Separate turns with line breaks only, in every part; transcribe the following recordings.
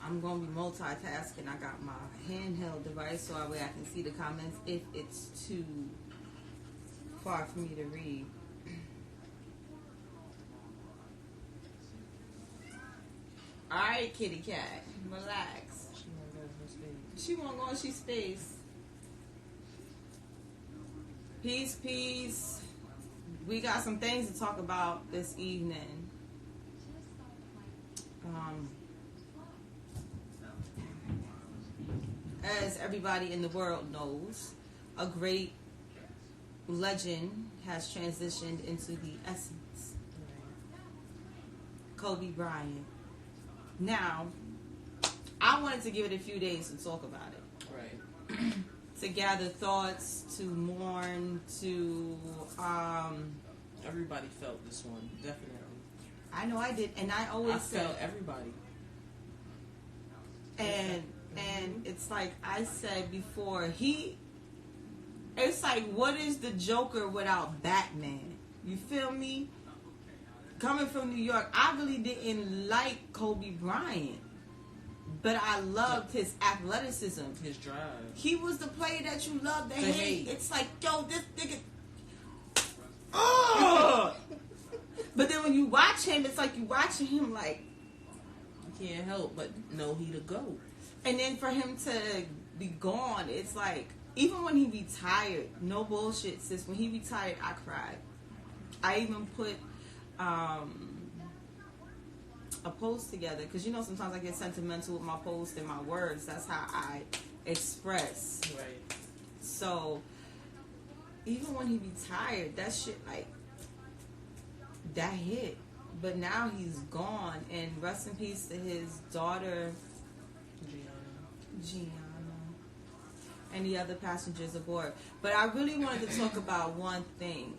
I'm going to be multitasking. I got my handheld device so that way I can see the comments if it's too far for me to read. Alright, kitty cat. Relax. She won't go in she space. Peace, peace. We got some things to talk about this evening. As everybody in the world knows, a great legend has transitioned into the essence. Kobe Bryant. Now, I wanted to give it a few days to talk about it.
Right.
To gather thoughts, to mourn, to
Everybody felt this one, definitely.
I know I did, and I always
felt everybody.
And it's like I said before, it's like, what is the Joker without Batman? You feel me? Coming from New York, I really didn't like Kobe Bryant, but I loved his athleticism,
his drive. He
was the player that you love to hate. It's like, yo, this nigga. Oh! But then when you watch him, it's like you watching him like,
you can't help but know he the GOAT.
And then for him to be gone, it's like, even when he retired, no bullshit, sis, when he retired, I cried. I even put a post together, because you know sometimes I get sentimental with my posts and my words. That's how I express.
Right.
So even when he retired, that shit, like, that hit. But now he's gone, and rest in peace to his daughter Gianna and the other passengers aboard. But I really wanted to talk about one thing.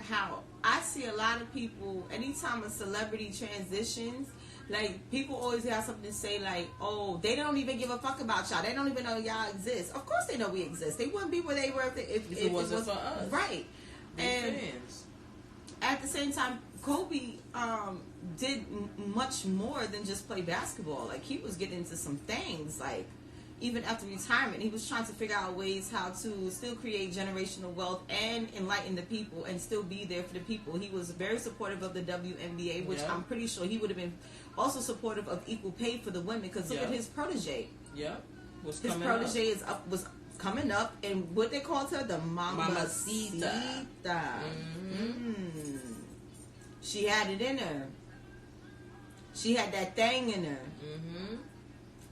How I see a lot of people, anytime a celebrity transitions, like, people always have something to say, like, oh, they don't even give a fuck about y'all. They don't even know y'all exist. Of course they know we exist. They wouldn't be where they were if it wasn't
for us.
Right. And
fans.
At the same time, Kobe did much more than just play basketball. Like, he was getting into some things, like, even after retirement, he was trying to figure out ways how to still create generational wealth and enlighten the people and still be there for the people. He was very supportive of the WNBA, which I'm pretty sure he would have been also supportive of equal pay for the women, because look at his protege.
Yeah.
His protege was coming up, and what they called her, the Mamacita. She had it in her. She had that thing in her.
Mm-hmm.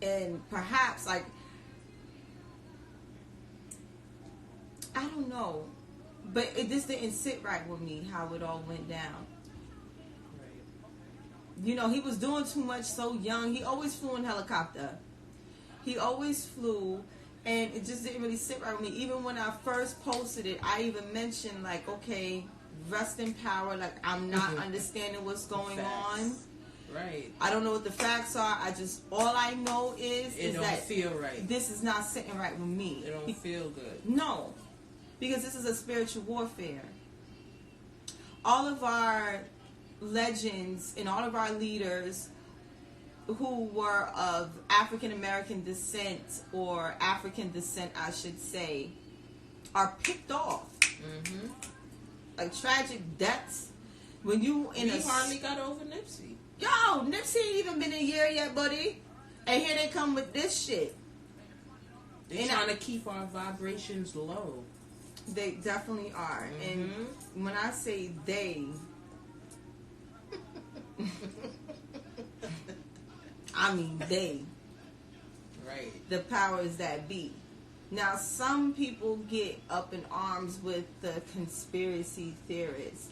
And perhaps, like, I don't know, but it just didn't sit right with me how it all went down. Right. You know, he was doing too much so young. He always flew in helicopter. He always flew, and it just didn't really sit right with me. Even when I first posted it, I even mentioned, like, okay, rest in power. Like, I'm not understanding what's going on.
Right.
I don't know what the facts are. All I know is
don't
that
feel right.
This is not sitting right with me.
It don't feel good.
No, because this is a spiritual warfare. All of our legends and all of our leaders who were of African American descent, or African descent, I should say, are picked off. Mm-hmm. Like tragic deaths. When you
we hardly got over Nipsey.
Yo, Nipsey ain't even been a year yet, buddy. And here they come with this shit.
They're trying to keep our vibrations low.
They definitely are. Mm-hmm. And when I say they, I mean they.
Right.
The powers that be. Now, some people get up in arms with the conspiracy theorists.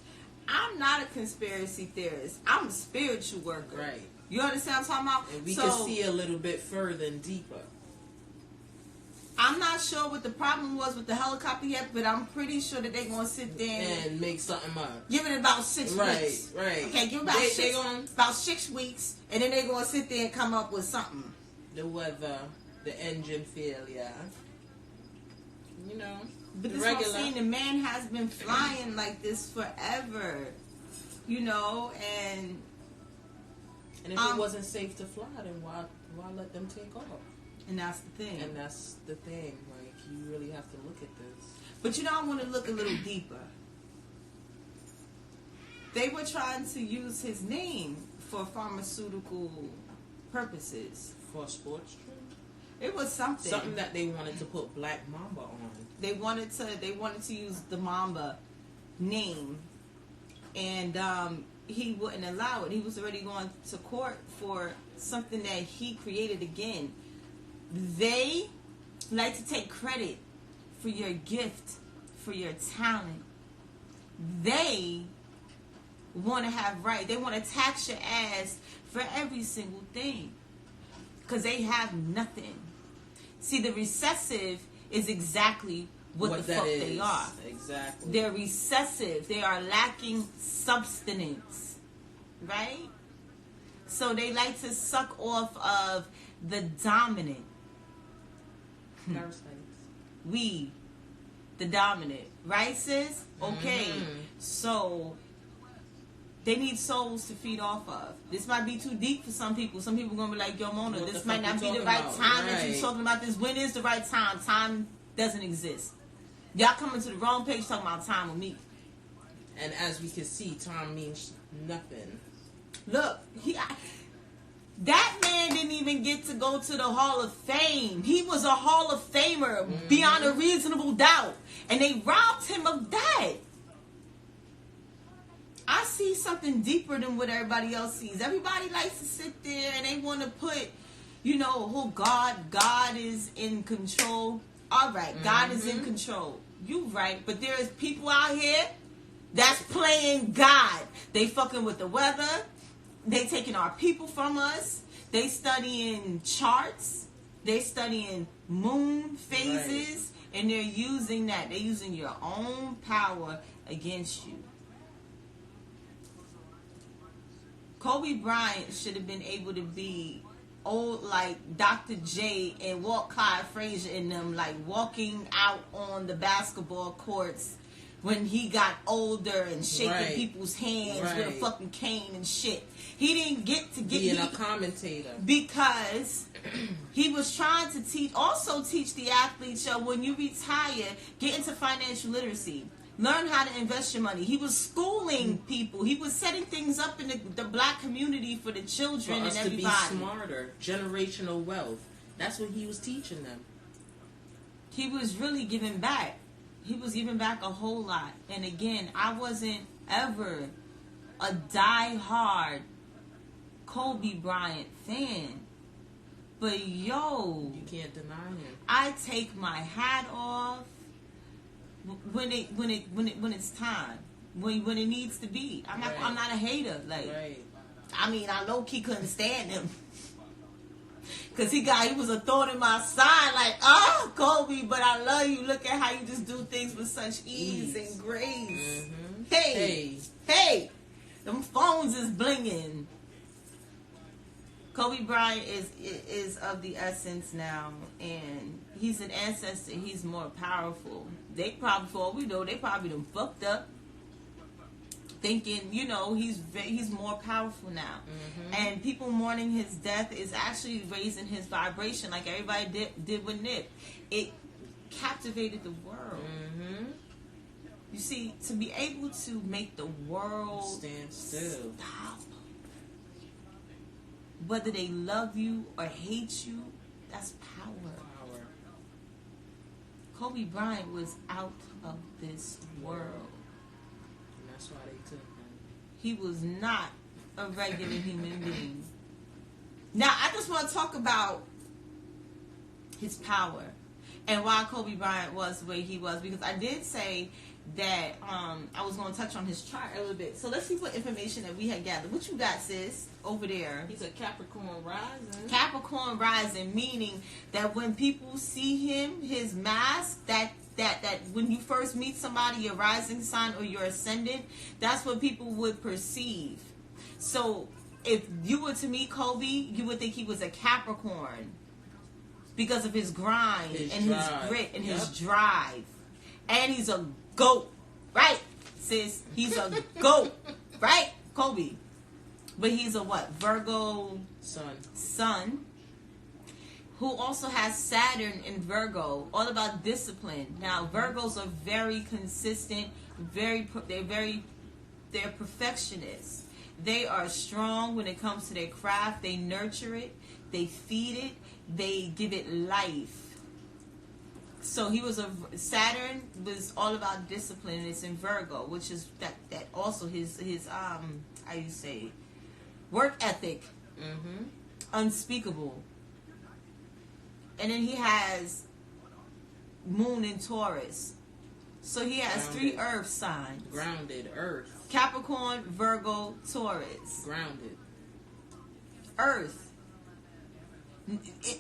I'm not a conspiracy theorist. I'm a spiritual worker.
Right.
You understand what I'm talking about?
And we can see a little bit further and deeper.
I'm not sure what the problem was with the helicopter yet, but I'm pretty sure that they're going to sit there
and make something up.
Give it about 6 weeks.
Right.
Okay, give it about 6 weeks, and then they're going to sit there and come up with something.
The weather, the engine failure. You know.
But this whole scene, the man has been flying like this forever, you know, and
And if it wasn't safe to fly, then why let them take off?
And that's the thing.
And that's the thing. Like, you really have to look at this.
But you know, I want to look a little deeper. They were trying to use his name for pharmaceutical purposes.
For a sports drink?
It was something.
Something that they wanted to put Black Mamba on.
They wanted to use the Mamba name, and he wouldn't allow it. He was already going to court for something that he created again. They like to take credit for your gift, for your talent. They want to have right. They want to tax your ass for every single thing because they have nothing. See, the recessive is exactly what the fuck they are.
Exactly.
They're recessive. They are lacking substance, right? So they like to suck off of the dominant.
Parasites.
We, the dominant, right, sis? Okay, so they need souls to feed off of. This might be too deep for some people. Some people are gonna be like, "Yo, Mona, this might not be the right time that you're talking about this. When is the right time? Time doesn't exist. Y'all coming to the wrong page talking about time with me."
And as we can see, time means nothing.
Look, that man didn't even get to go to the Hall of Fame. He was a Hall of Famer beyond a reasonable doubt. And they robbed him of that. I see something deeper than what everybody else sees. Everybody likes to sit there and they want to put, oh, God is in control. All right, God is in control. You right, but there is people out here that's playing God. They fucking with the weather. They taking our people from us. They studying charts. They studying moon phases. Right. And they're using that. They're using your own power against you. Kobe Bryant should have been able to be old like Dr. J and Walt Clyde Frazier in them, like walking out on the basketball courts when he got older and shaking people's hands with a fucking cane and shit. He didn't get to
being a commentator
because he was trying to teach the athletes, when you retire, get into financial literacy. Learn how to invest your money. He was schooling people. He was setting things up in the black community for the children
for us
and everybody.
To be smarter, generational wealth. That's what he was teaching them.
He was really giving back. He was giving back a whole lot. And again, I wasn't ever a die-hard Kobe Bryant fan. But yo,
you can't deny him.
I take my hat off when it's time. When it needs to be. I'm not a hater. I mean, I low-key couldn't stand him. Cause he was a thorn in my side, like, oh, Kobe, but I love you. Look at how you just do things with such ease and grace. Hey, them phones is blinging. Kobe Bryant is of the essence now, and he's an ancestor. He's more powerful. They probably, for all we know, they probably done fucked up, thinking, he's more powerful now. And people mourning his death is actually raising his vibration like everybody did with Nip. It captivated the world. You see, to be able to make the world
stand still,
stop, whether they love you or hate you, that's power. Kobe Bryant was out of this world.
That's why they took him.
He was not a regular human being. Now, I just want to talk about his power and why Kobe Bryant was the way he was, because I did say that I was going to touch on his chart a little bit. So let's see what information that we had gathered. What you got, sis, over there?
He's a Capricorn rising.
Capricorn rising, meaning that when people see him, his mask, that when you first meet somebody, your rising sign or your ascendant, that's what people would perceive. So if you were to meet Kobe, you would think he was a Capricorn because of his grind his grit and his drive. And he's a GOAT, right, sis? He's a GOAT, right, Kobe? but he's a what? Virgo
Sun.
who also has Saturn in Virgo, all about discipline. Now, Virgos are very consistent, they're perfectionists. They are strong when it comes to their craft. They nurture it, they feed it, they give it life. So Saturn was all about discipline, and it's in Virgo, which is that also his how you say, work ethic, unspeakable. And then he has Moon in Taurus. So he has
Grounded.
3 earth signs.
Grounded, Earth.
Capricorn, Virgo, Taurus.
Grounded.
Earth.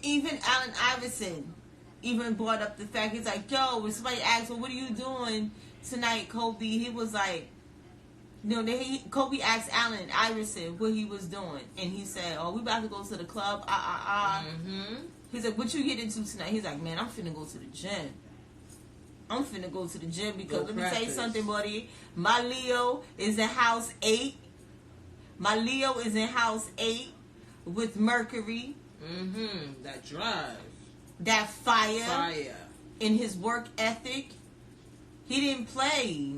Even Allen Iverson even brought up the fact, he's like, yo, when somebody asked, well, what are you doing tonight, Kobe? He was like, Kobe asked Allen Iverson what he was doing. And he said, oh, we about to go to the club. He's like, what you get into tonight? He's like, man, I'm finna go to the gym. Because let me tell you something, buddy. My Leo is in house 8. With Mercury.
That drive.
That fire. In his work ethic. He didn't play.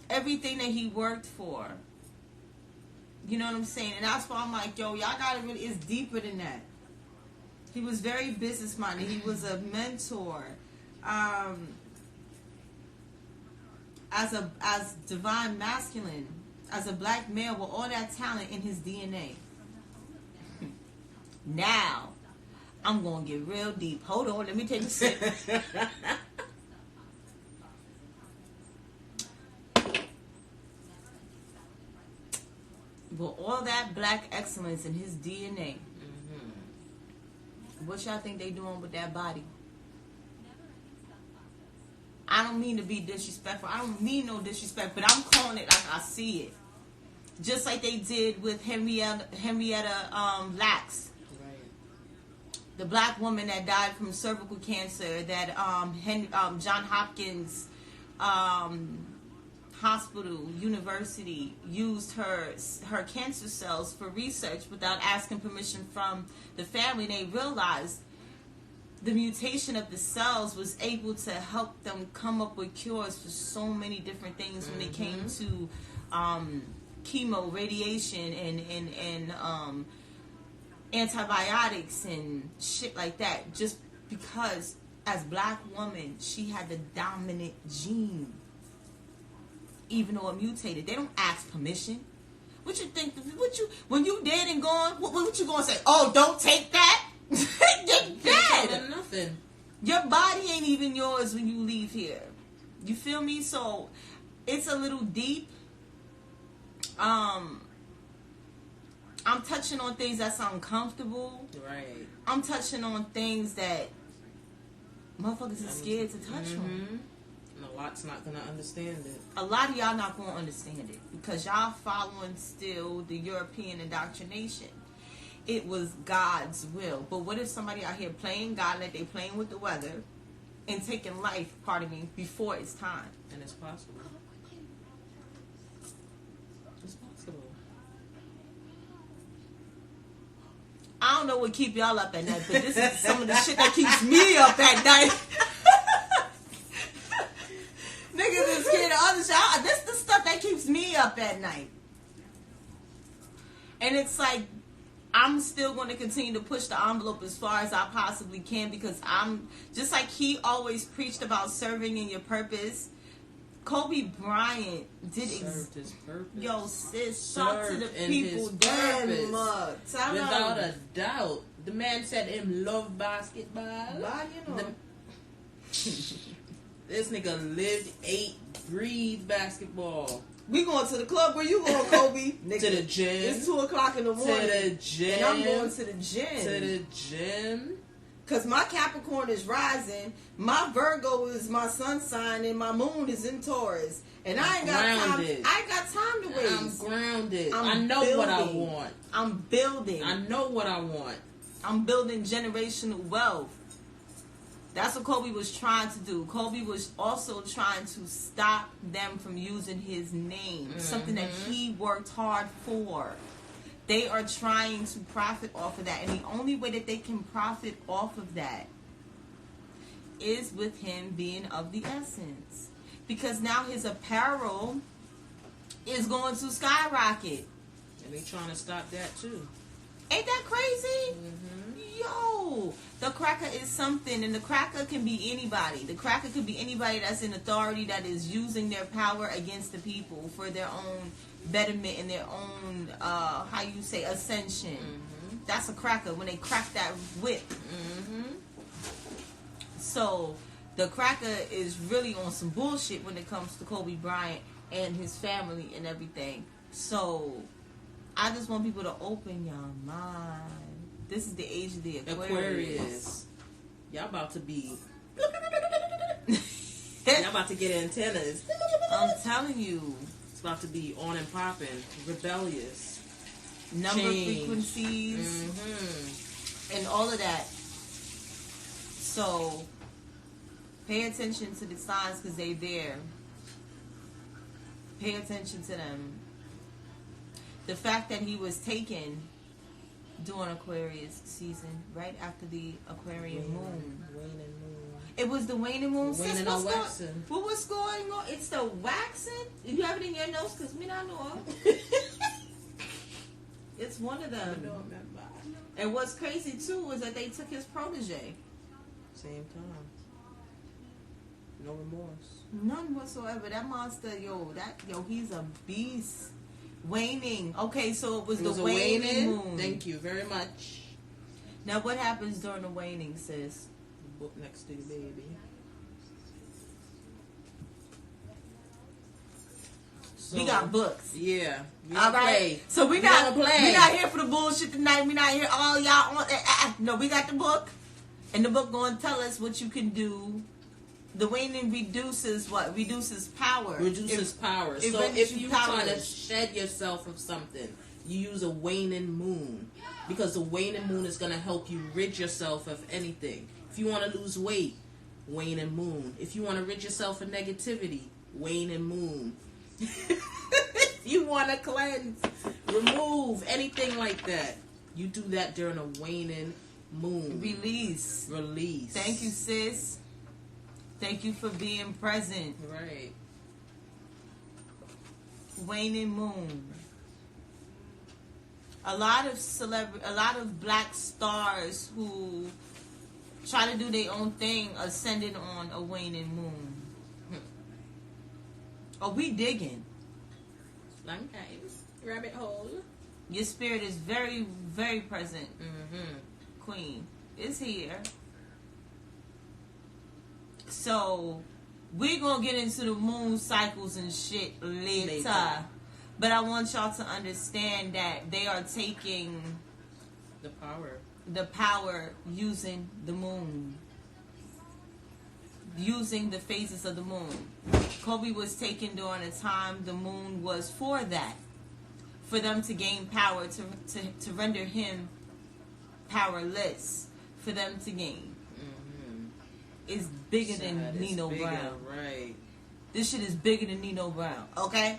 Everything that he worked for. You know what I'm saying? And that's why I'm like, yo, y'all gotta really, it's deeper than that. He was very business minded. He was a mentor. As divine masculine, as a black male with all that talent in his DNA. Now, I'm going to get real deep. Hold on, let me take a sip. With all that black excellence in his DNA, what y'all think they doing with that body? I don't mean to be disrespectful. I don't mean no disrespect, but I'm calling it like I see it. Just like they did with Henrietta Lacks.
Right.
The black woman that died from cervical cancer that John Hopkins Hospital, University used her cancer cells for research without asking permission from the family. They realized the mutation of the cells was able to help them come up with cures for so many different things when it came to chemo, radiation, and antibiotics and shit like that. Just because as black woman, she had the dominant gene. Even though it mutated, they don't ask permission. What you think? When you dead and gone? What you gonna say? Oh, don't take that. You're dead.
Nothing.
Your body ain't even yours when you leave here. You feel me? So it's a little deep. I'm touching on things that's uncomfortable.
Right.
I'm touching on things that motherfuckers are scared to touch on.
And a lot's not going to understand it.
A lot of y'all not going to understand it because y'all following still the European indoctrination. It was God's will. But what if somebody out here playing God like they playing with the weather and taking life, before it's time?
And it's possible. It's possible.
I don't know what keep y'all up at night, but this is some of the shit that keeps me up at night. Niggas is scared of other shit. This is the stuff that keeps me up at night. And it's like, I'm still going to continue to push the envelope as far as I possibly can because I'm, just like he always preached about serving in your purpose, Kobe Bryant
served his purpose.
Yo, sis, talk to the people
damn
damn much.
Without a doubt. The man said him love basketball. This nigga lived, ate, breathed basketball.
We going to the club. Where you going, Kobe?
Nigga, to the gym.
It's 2:00 in the morning.
To the gym.
And I'm going to the gym.
To the gym.
Because my Capricorn is rising. My Virgo is my sun sign. And my moon is in Taurus. And I ain't got time. I ain't got time to waste.
I'm grounded. I know what I want.
I'm building.
I know what I want.
I'm building generational wealth. That's what Kobe was trying to do. Kobe was also trying to stop them from using his name. Something that he worked hard for. They are trying to profit off of that. And the only way that they can profit off of that is with him being of the essence. Because now his apparel is going to skyrocket.
And they trying to stop that too.
Ain't that crazy?
Mm-hmm.
Yo, the cracker is something, and the cracker can be anybody. The cracker could be anybody that's in authority that is using their power against the people for their own betterment and their own, ascension.
Mm-hmm.
That's a cracker when they crack that whip.
Mm-hmm.
So the cracker is really on some bullshit when it comes to Kobe Bryant and his family and everything. So I just want people to open your mind. This is the age of the Aquarius.
Y'all about to be... Y'all about to get antennas.
I'm telling you.
It's about to be on and popping. Rebellious.
Number
Change.
frequencies.
Mm-hmm.
And all of that. So pay attention to the signs because they're there. Pay attention to them. The fact that he was taken during Aquarius season, right after the Aquarian moon.
Waning moon.
It was the waning moon.
Waning
Sis,
or waxing.
what was going on? It's the waxing? You have it in your notes? Because me not know. It's one of them.
I don't remember.
And what's crazy, too, is that they took his protege.
Same time. No remorse.
None whatsoever. That monster, he's a beast. Waning. Okay, so it was the waning moon.
Thank you very much.
Now, what happens during the waning, sis?
Book next to you, baby. So,
We got books.
Yeah. We
All right.
play.
So we
gonna
not here for the bullshit tonight. We not here. All y'all on. No, we got the book, and the book going to tell us what you can do. The waning reduces what? Reduces power.
Reduces power.
it
So
renders
if
you
you trying to
powerless.
shed yourself of something, you use a waning moon. Because the waning moon is going to help you rid yourself of anything. If you want to lose weight, waning moon. If you want to rid yourself of negativity, waning moon. If you want to cleanse, remove, anything like that, you do that during a waning moon.
Release. Thank you, sis. Thank you for being present.
Right.
Waning moon. A lot of black stars who try to do their own thing ascended on a waning moon. Are we digging?
Long time. Rabbit hole.
Your spirit is very, very present.
Mm-hmm.
Queen is here. So we're gonna get into the moon cycles and shit later. But I want y'all to understand that they are taking
the
power using the moon, using the phases of the moon. Kobe was taken during a time the moon was for that, for them to gain power, to render him powerless, for them to gain. It's bigger than Nino Brown.
Right.
This shit is bigger than Nino Brown. Okay?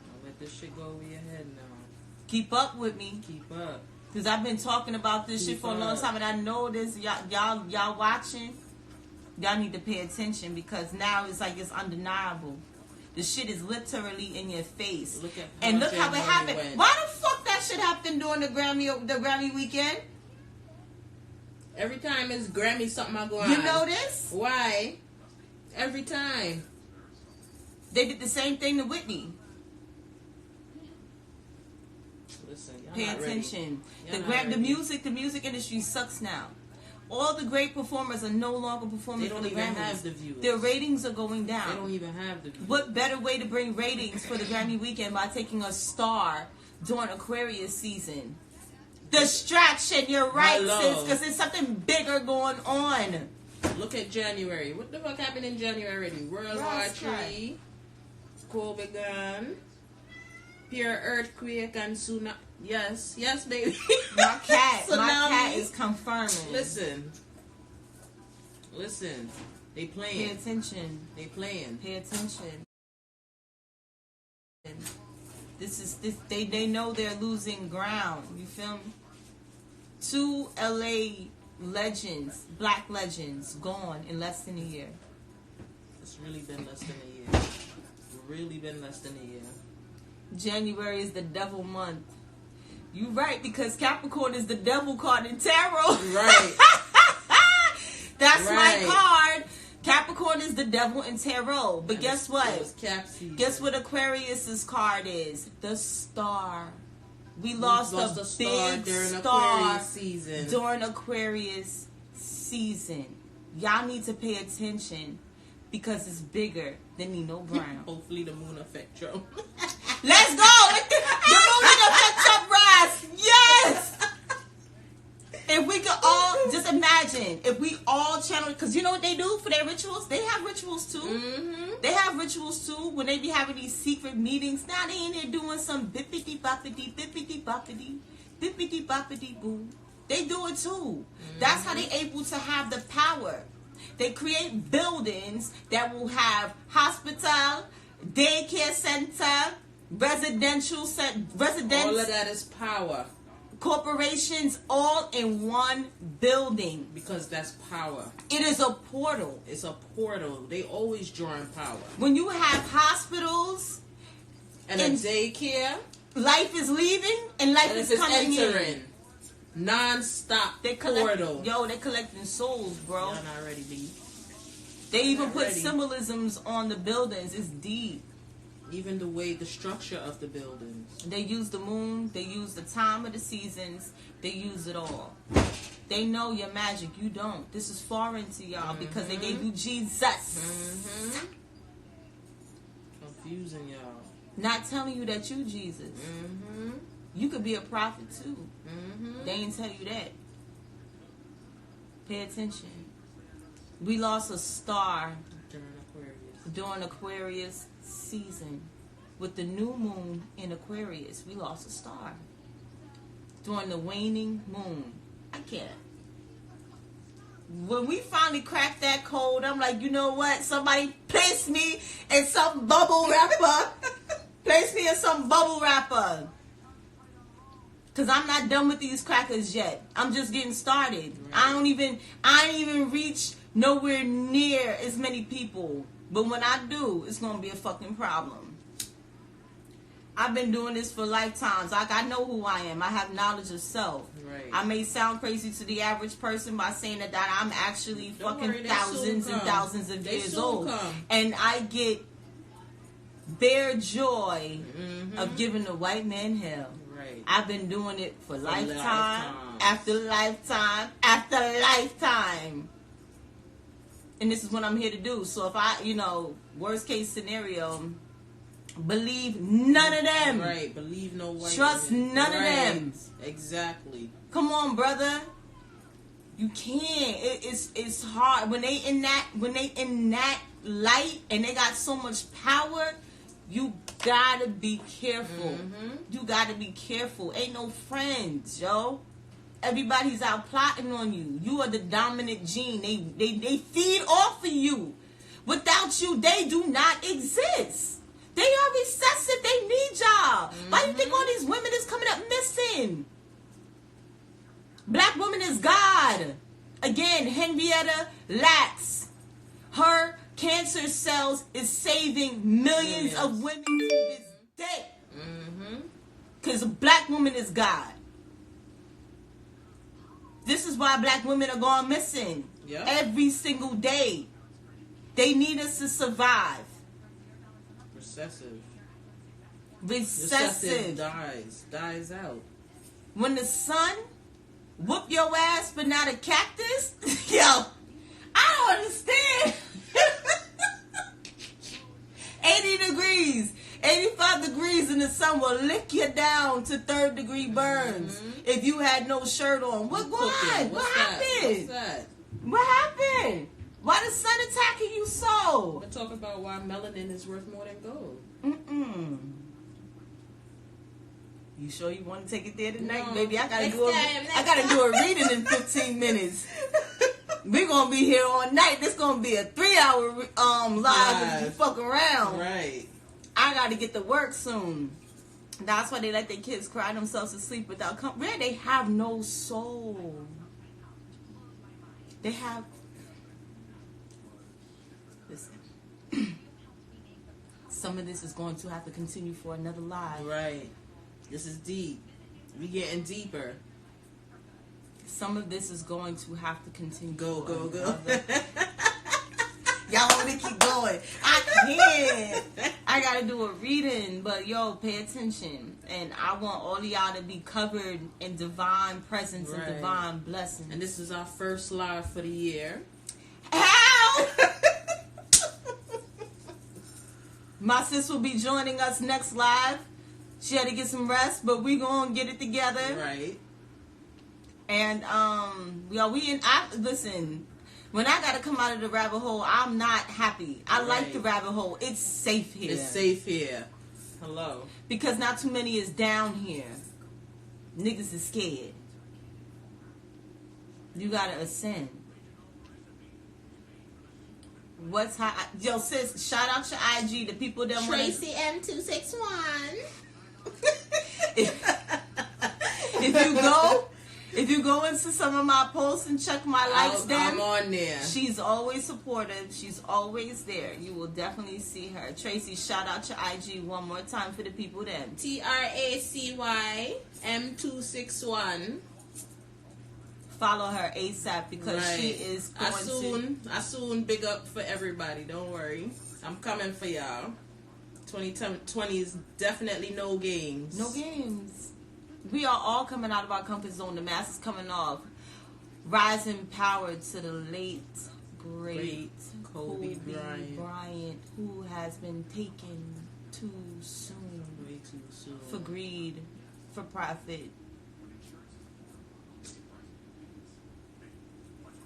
Don't let this shit go over your head now.
Keep up with me.
Keep up.
Because I've been talking about this shit for a long time, and I know this. Y'all watching. Y'all need to pay attention because now it's like it's undeniable. The shit is literally in your face.
Look
how it happened.
Went.
Why the fuck that shit happened during the Grammy weekend?
Every time it's Grammy something I go on.
You know this?
Why? Every time.
They did the same thing to Whitney.
Listen, y'all
Pay
not
attention.
Ready.
The music industry sucks now. All the great performers are no longer performing for the Grammys.
They don't even have the viewers.
Their ratings are going down.
They don't even have the viewers.
What better way to bring ratings for the Grammy weekend by taking a star during Aquarius season? Distraction, you're right, sis, because there's something bigger going on.
Look at January. What the fuck happened in January? World War III, COVID gone, pure earthquake and tsunami. Yes, baby.
My cat is confirming.
Listen. They playing.
Pay attention.
They playing.
Pay attention. They know they're losing ground. You feel me? 2 LA legends, black legends, gone in less than a year.
It's really been less than a year. Really been less than a year.
January is the devil month. You right, because Capricorn is the devil card in tarot.
Right.
That's
right.
my card. Capricorn is the devil in tarot. But
And
guess what?
It was cap season.
Guess what Aquarius's card is? The star. We lost a
star
big
during
star
Aquarius season.
during Aquarius season. Y'all need to pay attention because it's bigger than Nino Brown.
Hopefully the moon affect Trump.
Let's go! The moon will affect Trump rise! Yes! If we could all, just imagine, if we all channel, because you know what they do for their rituals? They have rituals too.
Mm-hmm.
They have rituals too when they be having these secret meetings. Now they in there doing some bippity boppity, bippity boppity, bippity boppity boo. They do it too. Mm-hmm. That's how they able to have the power. They create buildings that will have hospital, daycare center, residential residence.
All of that is power.
Corporations all in one building.
Because that's power.
It is a portal.
It's a portal. They always drawing power.
When you have hospitals
and a daycare,
life is leaving and life is coming
entering.
in.
Non-stop portal.
Yo, they're collecting souls, bro.
Y'all not ready, B.
They even put symbolisms on the buildings. It's deep.
Even the structure of the buildings.
They use the moon. They use the time of the seasons. They use it all. They know your magic. You don't. This is foreign to y'all because they gave you Jesus.
Mm-hmm. Confusing y'all.
Not telling you that you Jesus.
Mm-hmm.
You could be a prophet too.
Mm-hmm.
They ain't tell you that. Pay attention. We lost a star during Aquarius season. With the new moon in Aquarius, we lost a star. During the waning moon. I can't. When we finally cracked that code, I'm like, you know what? Somebody place me in some bubble wrapper. Place me in some bubble wrapper. Because I'm not done with these crackers yet. I'm just getting started. Right. I ain't even reach nowhere near as many people. But when I do, it's going to be a fucking problem. I've been doing this for lifetimes. Like, I know who I am. I have knowledge of self.
Right.
I may sound crazy to the average person by saying that I'm actually thousands and thousands of years old. And I get bare joy of giving the white man hell.
Right.
I've been doing it for lifetime after lifetime after lifetime. And this is what I'm here to do. So if I, worst case scenario, believe none of them.
Right. Believe no white
Trust
women.
none of them.
Exactly.
Come on, brother. You can't. It's hard when they in that light and they got so much power. You gotta be careful.
Mm-hmm.
You gotta be careful. Ain't no friends, yo. Everybody's out plotting on you. You are the dominant gene. They feed off of you. Without you, they do not exist. They are recessive. They need y'all. Why do you think all these women is coming up missing? Black woman is God. Again, Henrietta Lacks. Her cancer cells is saving millions of women to this day. Because a black woman is God. This is why black women are going missing every single day. They need us to survive. Recessive
dies out.
When the sun whoop your ass but not a cactus, yo, I don't understand. 80 degrees, 85 degrees, and the sun will lick you down to 3rd degree burns if you had no shirt on. What happened?
What's that?
What happened? Why the sun attacking you so?
We're talking about why melanin is worth more than gold.
You sure you want to take it there tonight,
No.
baby? I gotta do a reading in 15 minutes. We're gonna be here all night. This gonna be a 3-hour live if you fuck around.
Right.
I gotta get to work soon. That's why they let their kids cry themselves to sleep without Where they have no soul. They have. Listen. Some of this is going to have to continue for another live.
Right. This is deep. We getting deeper.
Some of this is going to have to continue.
Go.
Y'all want to keep going. I can't. I got to do a reading. But, yo, pay attention. And I want all of y'all to be covered in divine presence and divine blessings.
And this is our first live for the year.
How? My sis will be joining us next live. She had to get some rest, but we gonna get it together.
Right.
And listen, when I gotta come out of the rabbit hole, I'm not happy. I like the rabbit hole. It's safe here.
It's safe here. Hello.
Because not too many is down here. Niggas is scared. You gotta ascend. What's hot? Yo, sis, shout out your IG. The people that want
Tracy M261.
If you go into some of my posts and check my likes,
I'm on there.
She's always supportive. She's always there. You will definitely see her. Tracy, shout out your IG one more time for the people then.
TRACY M261.
Follow her ASAP because she is going
I soon big up for everybody. Don't worry. I'm coming for y'all. 2020 is definitely no games.
No games. We are all coming out of our comfort zone. The mask is coming off. Rising power to the late, great
Kobe
Bryant, who has been taken too soon.
Way too soon.
For greed, for profit.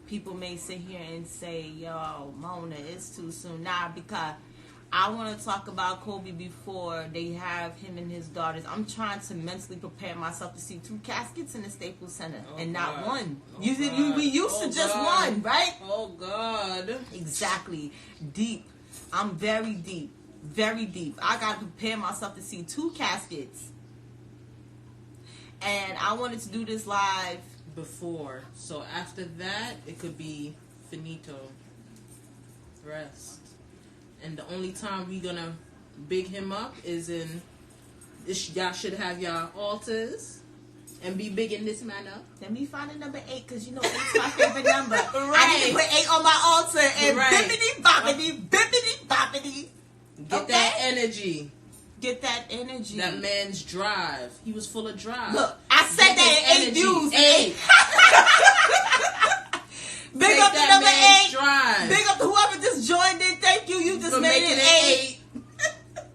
People may sit here and say, yo, Mona, it's too soon. Nah, because I want to talk about Kobe before they have him and his daughters. I'm trying to mentally prepare myself to see 2 caskets in the Staples Center and not one. We used to just one, right?
Oh, God.
Exactly. Deep. I'm very deep. Very deep. I got to prepare myself to see 2 caskets. And I wanted to do this live
before. So after that, it could be finito. Rest. And the only time we gonna big him up is in y'all should have y'all altars and be bigging this man up.
Let me find a number 8 because you know 8's my favorite number. I need to put 8 on my altar and bippity boppity, bippity boppity.
Get that energy.
Get that energy.
That man's drive. He was full of drive.
Look, I said that in 8 views. 8. Big up to number 8.
Drive.
Big up to whoever just joined in. Thank you. You just made it 8.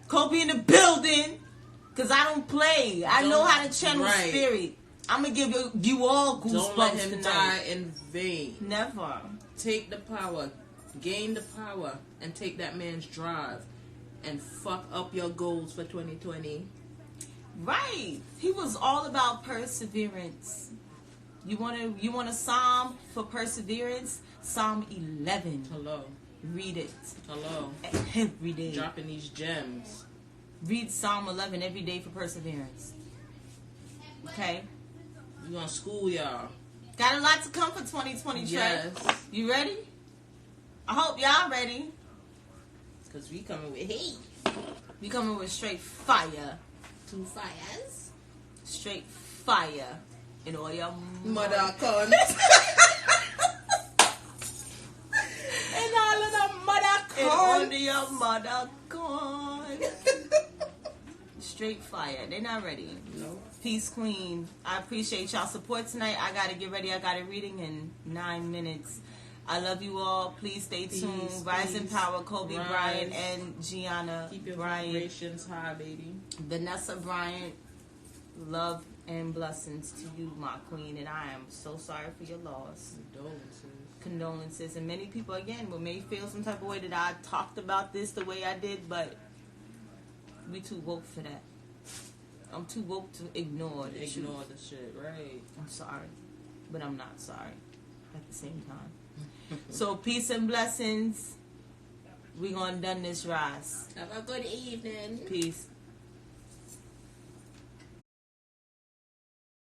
Kobe in the building. Because I don't play. I know how to channel spirit. I'm going to give you all goosebumps.
Don't let him die in vain.
Never.
Take the power. Gain the power. And take that man's drive. And fuck up your goals for 2020.
Right. He was all about perseverance. You want a psalm for perseverance? Psalm 11.
Hello.
Read it.
Hello.
Every day.
Dropping these gems.
Read Psalm 11 every day for perseverance. Okay?
We gonna school y'all.
Got a lot to come for 2020, Trey.
Yes.
You ready? I hope y'all ready.
Because we coming with heat.
We coming with straight fire.
2 fires.
Straight fire. In all your
mother cons. And all of the mother cons.
And all your mother cons. Straight fire. They're not ready.
No.
Peace, Queen. I appreciate y'all support tonight. I gotta get ready. I got a reading in 9 minutes. I love you all. Please stay tuned. Rise in power, Kobe Bryant and Gianna
Keep your
Bryant.
vibrations high, baby.
Vanessa Bryant. Love and blessings to you, my queen, and I am so sorry for your loss. Condolences. And many people, again, may feel some type of way that I talked about this the way I did, but we too woke for that. I'm too woke to ignore the truth.
Ignore the shit, right?
I'm sorry, but I'm not sorry at the same time. So peace and blessings. We gonna done this rise.
Have a good evening.
Peace.